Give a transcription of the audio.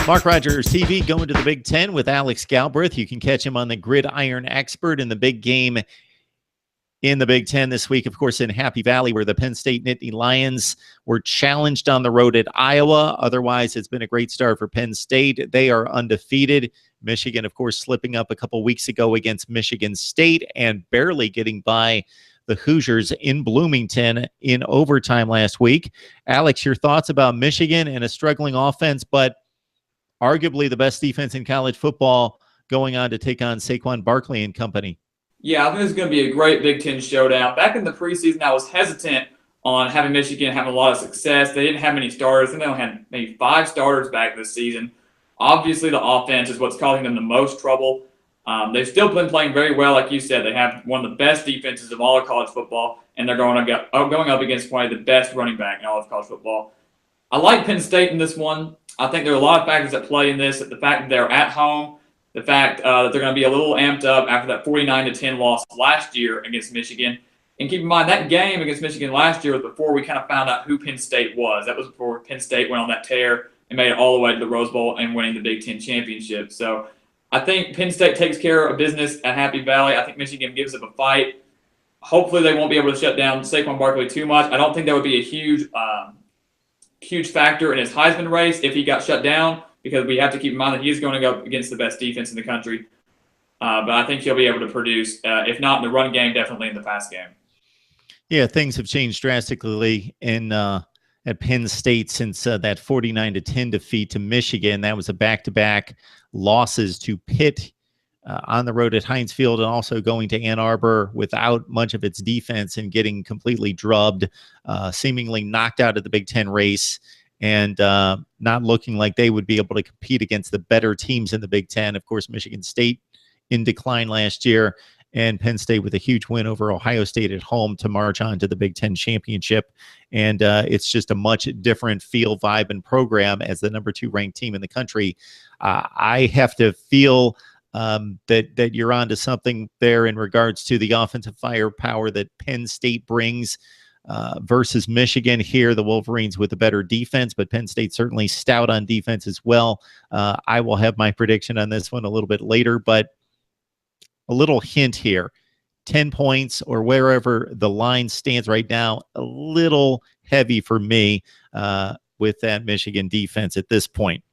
Mark Rogers TV going to the Big Ten with Alex Galbraith. You can catch him on the Gridiron Expert in the big game in the Big Ten this week, of course, in Happy Valley, where the Penn State Nittany Lions were challenged on the road at Iowa. Otherwise, it's been a great start for Penn State. They are undefeated. Michigan, of course, slipping up a couple weeks ago against Michigan State and barely getting by the Hoosiers in Bloomington in overtime last week. Alex, your thoughts about Michigan and a struggling offense, but arguably the best defense in college football, going on to take on Saquon Barkley and company? Yeah, I think this is going to be a great Big Ten showdown. Back in the preseason, I was hesitant on having Michigan having a lot of success. They didn't have many starters. I think they only had maybe 5 starters back this season. Obviously, the offense is what's causing them the most trouble. They've still been playing very well, like you said. They have one of the best defenses of all of college football, and they're going up against probably the best running back in all of college football. I like Penn State in this one. I think there are a lot of factors that play in this. The fact that they're at home, the fact that they're going to be a little amped up after that 49-10 loss last year against Michigan. And keep in mind, that game against Michigan last year was before we kind of found out who Penn State was. That was before Penn State went on that tear and made it all the way to the Rose Bowl and winning the Big Ten championship. So I think Penn State takes care of business at Happy Valley. I think Michigan gives up a fight. Hopefully they won't be able to shut down Saquon Barkley too much. I don't think that would be a huge factor in his Heisman race if he got shut down, because we have to keep in mind that he is going to go against the best defense in the country. But I think he'll be able to produce, if not in the run game, definitely in the pass game. Yeah, things have changed drastically at Penn State since that 49-10 defeat to Michigan. That was a back-to-back losses to Pitt on the road at Heinz Field, and also going to Ann Arbor without much of its defense and getting completely drubbed, seemingly knocked out of the Big Ten race, and not looking like they would be able to compete against the better teams in the Big Ten. Of course, Michigan State in decline last year, and Penn State with a huge win over Ohio State at home to march on to the Big Ten championship. And it's just a much different feel, vibe, and program as the number 2 ranked team in the country. I have to feel that you're onto something there in regards to the offensive firepower that Penn State brings versus Michigan. Here, the Wolverines with a better defense, but Penn State certainly stout on defense as well. I will have my prediction on this one a little bit later, but a little hint here, 10 points or wherever the line stands right now, a little heavy for me with that Michigan defense at this point.